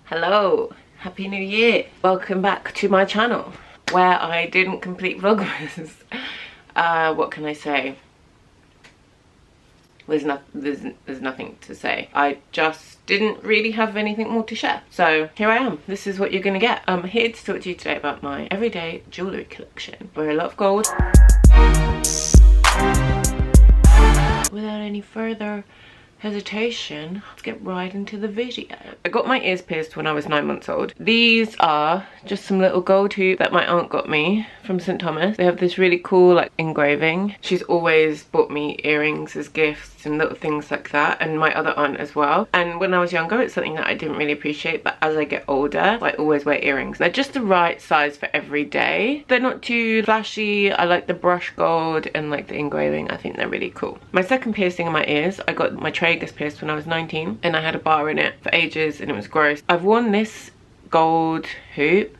Hello, happy new year. Welcome back to my channel where I didn't complete Vlogmas. What can I say? There's nothing to say. I just didn't really have anything more to share. So here I am. This is what you're gonna get. I'm here to talk to you today about my everyday jewellery collection. Wear a lot of gold. Without any further hesitation, let's get right into the video. I got my ears pierced when I was 9 months old. These are just some little gold hoop that my aunt got me from St. Thomas. They have this really cool like engraving. She's always bought me earrings as gifts and little things like that, and my other aunt as well. And when I was younger, it's something that I didn't really appreciate, but as I get older, I always wear earrings. They're just the right size for every day. They're not too flashy. I like the brush gold and like the engraving. I think they're really cool. My second piercing in my ears, I got my tragus pierced when I was 19, and I had a bar in it for ages and it was gross. I've worn this gold hoop.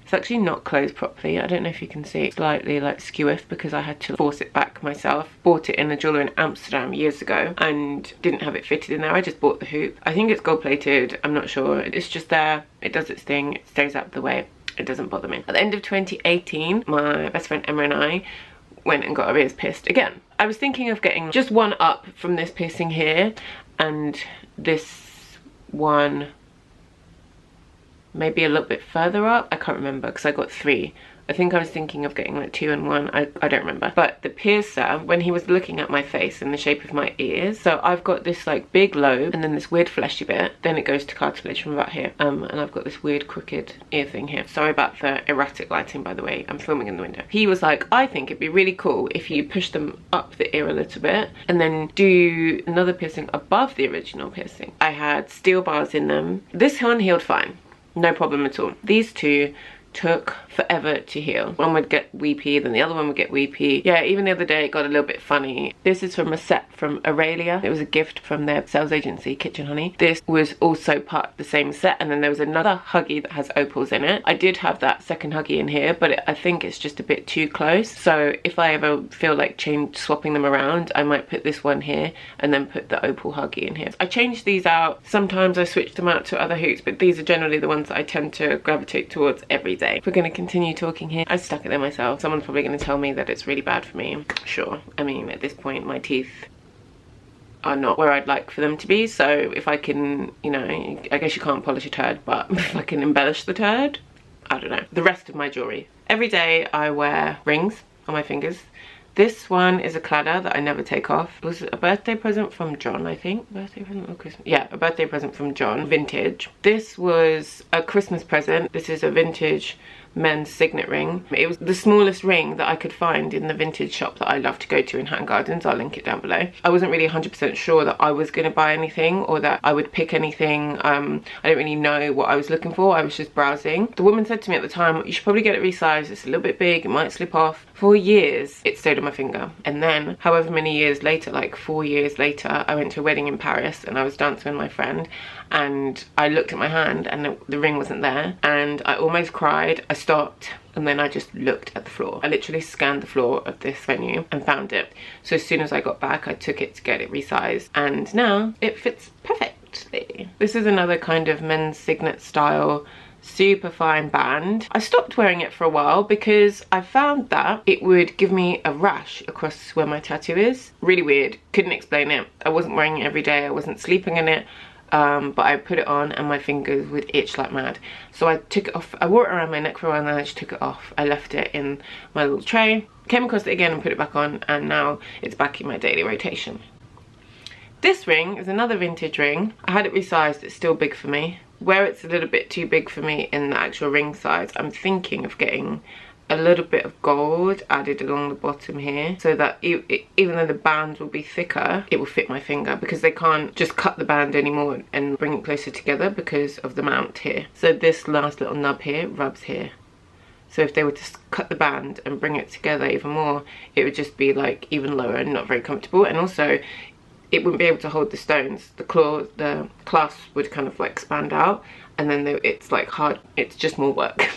It's actually not closed properly. I don't know if you can see it, slightly like skeweth because I had to force it back myself. Bought it in a jeweler in Amsterdam years ago and didn't have it fitted in there. I just bought the hoop. I think it's gold plated. I'm not sure. It's just there. It does its thing. It stays out of the way. It doesn't bother me. At the end of 2018, my best friend Emma and I went and got our ears pierced again. I was thinking of getting just one up from this piercing here and this one maybe a little bit further up. I can't remember because I got 3. I think I was thinking of getting like 2 and 1. I don't remember. But the piercer, when he was looking at my face and the shape of my ears, so I've got this like big lobe and then this weird fleshy bit, then it goes to cartilage from about here, and I've got this weird crooked ear thing here. Sorry about the erratic lighting, by the way. I'm filming in the window. He was like, I think it'd be really cool if you push them up the ear a little bit and then do another piercing above the original piercing. I had steel bars in them. This one healed fine. No problem at all. These two took forever to heal. One would get weepy, then the other one would get weepy. Yeah, even the other day it got a little bit funny. This is from a set from Aurelia. It was a gift from their sales agency, Kitchen Honey. This was also part of the same set, and then there was another Huggy that has opals in it. I did have that second Huggy in here, but I think it's just a bit too close. So if I ever feel like swapping them around, I might put this one here and then put the opal Huggy in here. I change these out. Sometimes I switch them out to other hoops, but these are generally the ones that I tend to gravitate towards every day. We're going to continue talking here. I stuck it there myself. Someone's probably going to tell me that it's really bad for me. Sure. I mean, at this point, my teeth are not where I'd like for them to be. So if I can, you know, I guess you can't polish a turd, but if I can embellish the turd, I don't know. The rest of my jewellery. Every day I wear rings on my fingers. This one is a cladder that I never take off. It was a birthday present from John, I think. Birthday present or Christmas? Yeah, a birthday present from John. Vintage. This was a Christmas present. This is a vintage men's signet ring. It was the smallest ring that I could find in the vintage shop that I love to go to in Hatton Gardens. I'll link it down below. I wasn't really 100% sure that I was going to buy anything or that I would pick anything. I don't really know what I was looking for. I was just browsing. The woman said to me at the time, you should probably get it resized. It's a little bit big. It might slip off. For years, it stayed on my finger. And then, however many years later, like 4 years later, I went to a wedding in Paris and I was dancing with my friend, and I looked at my hand and the ring wasn't there, and I almost cried. I stopped and then I just looked at the floor. I literally scanned the floor of this venue and found it. So as soon as I got back, I took it to get it resized, and now it fits perfectly. This is another kind of men's signet style super fine band. I stopped wearing it for a while because I found that it would give me a rash across where my tattoo is. Really weird. Couldn't explain it. I wasn't wearing it every day. I wasn't sleeping in it. But I put it on and my fingers would itch like mad. So I took it off. I wore it around my neck for a while and then I just took it off. I left it in my little tray, came across it again and put it back on, and now it's back in my daily rotation. This ring is another vintage ring. I had it resized. It's still big for me. Where it's a little bit too big for me in the actual ring size, I'm thinking of getting a little bit of gold added along the bottom here, so that even though the band will be thicker, it will fit my finger, because they can't just cut the band anymore and bring it closer together because of the mount here. So this last little nub here rubs here. So if they were to cut the band and bring it together even more, it would just be like even lower and not very comfortable. And also it wouldn't be able to hold the stones. The clasp would kind of like expand out, and then it's like hard. It's just more work.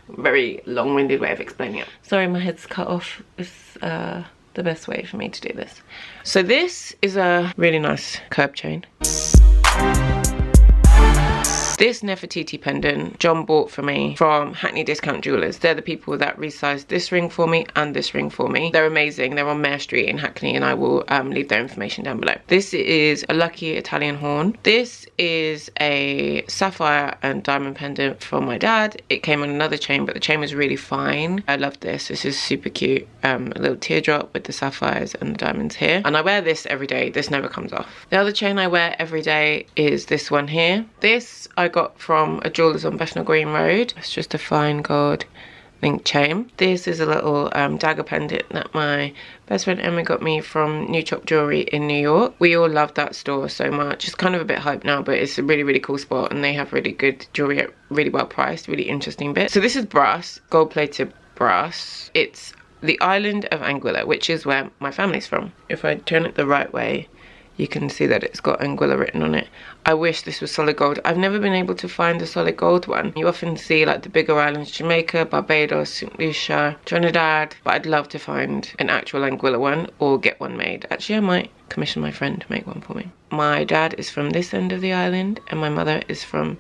Very long-winded way of explaining it. Sorry, my head's cut off. It's the best way for me to do this. So this is a really nice curb chain. This Nefertiti pendant John bought for me from Hackney Discount Jewellers. They're the people that resized this ring for me and this ring for me. They're amazing. They're on Mare Street in Hackney, and I will leave their information down below. This is a lucky Italian horn. This is a sapphire and diamond pendant from my dad. It came on another chain, but the chain was really fine. I love this. This is super cute. A little teardrop with the sapphires and the diamonds here. And I wear this every day. This never comes off. The other chain I wear every day is this one here. This I got from a jeweller's on Bethnal Green Road. It's just a fine gold link chain. This is a little dagger pendant that my best friend Emma got me from New Chop Jewellery in New York. We all love that store so much. It's kind of a bit hyped now, but it's a really, really cool spot, and they have really good jewellery at really well priced, really interesting bits. So this is brass, gold plated brass. It's the island of Anguilla, which is where my family's from. If I turn it the right way, you can see that it's got Anguilla written on it. I wish this was solid gold. I've never been able to find a solid gold one. You often see like the bigger islands, Jamaica, Barbados, St. Lucia, Trinidad, but I'd love to find an actual Anguilla one or get one made. Actually, I might commission my friend to make one for me. My dad is from this end of the island and my mother is from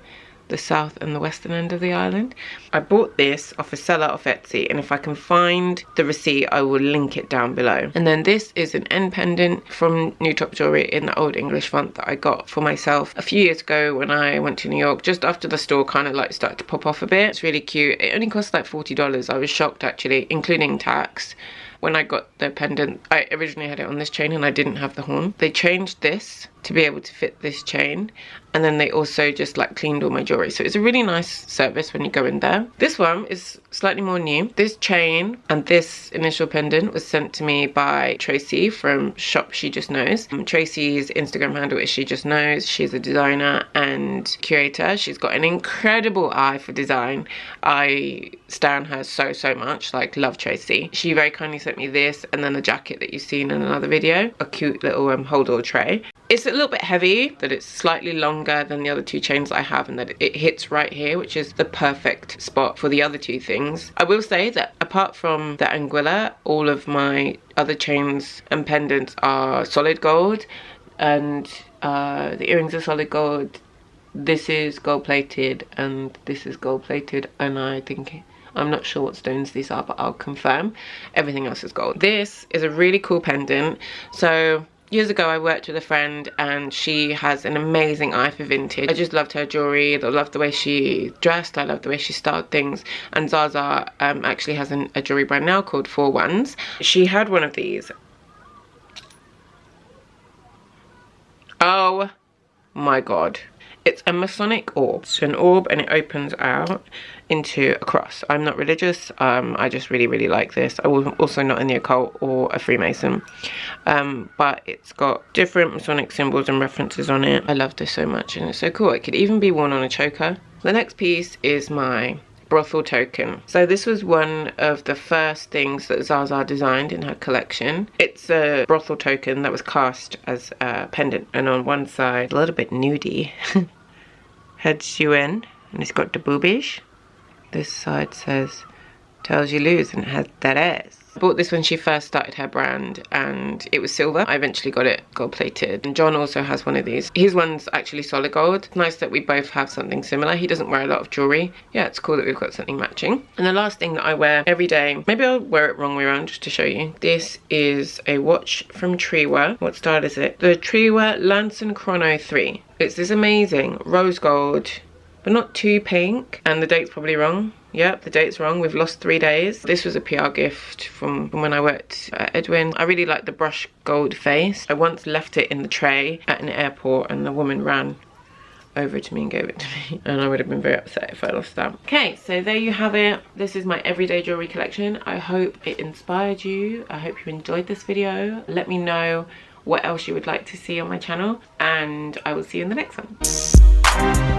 the south and the western end of the island. I bought this off a seller off Etsy, and if I can find the receipt I will link it down below. And then this is an end pendant from New Top Jewellery in the Old English font that I got for myself a few years ago when I went to New York, just after the store kind of like started to pop off a bit. It's really cute. It only cost like $40. I was shocked actually, including tax. When I got the pendant, I originally had it on this chain and I didn't have the horn. They changed this to be able to fit this chain, and then they also just like cleaned all my jewelry. So it's a really nice service when you go in there. This one is slightly more new. This chain and this initial pendant was sent to me by Tracy from Shop She Just Knows. Tracy's Instagram handle is She Just Knows. She's a designer and curator. She's got an incredible eye for design. I stan her so much, like love Tracy. She very kindly sent me this and then the jacket that you've seen in another video. A cute little hold all tray. It's a little bit heavy, that it's slightly longer than the other two chains I have, and that it hits right here, which is the perfect spot for the other two things. I will say that apart from the Anguilla, all of my other chains and pendants are solid gold, and the earrings are solid gold. This is gold plated and this is gold plated, and I'm not sure what stones these are, but I'll confirm. Everything else is gold. This is a really cool pendant. So years ago I worked with a friend and she has an amazing eye for vintage. I just loved her jewellery. I loved the way she dressed. I loved the way she styled things. And Zaza actually has a jewellery brand now called 4 Ones. She had one of these. Oh my god. It's a Masonic orb. It's an orb and it opens out into a cross. I'm not religious. I just really like this. I was also not in the occult or a Freemason. But it's got different Masonic symbols and references on it. I love this so much and it's so cool. It could even be worn on a choker. The next piece is my brothel token. So this was one of the first things that Zaza designed in her collection. It's a brothel token that was cast as a pendant, and on one side a little bit nudie heads you in, and it's got the boobies. This side says tells you lose, and it has that ass. I bought this when she first started her brand and it was silver. I eventually got it gold plated, and John also has one of these. His one's actually solid gold. It's nice that we both have something similar. He doesn't wear a lot of jewelry. Yeah, it's cool that we've got something matching. And the last thing that I wear every day, maybe I'll wear it wrong way around just to show you. This is a watch from Treewa. What style is it? The Treewa Lanson Chrono 3. It's this amazing rose gold, but not too pink, and the date's probably wrong. Yep, the date's wrong. We've lost 3 days. This was a PR gift from when I worked at Edwin. I really like the brush gold face. I once left it in the tray at an airport and the woman ran over to me and gave it to me, and I would have been very upset if I lost that. Okay, so there you have it. This is my everyday jewelry collection. I hope it inspired you. I hope you enjoyed this video. Let me know what else you would like to see on my channel, and I will see you in the next one.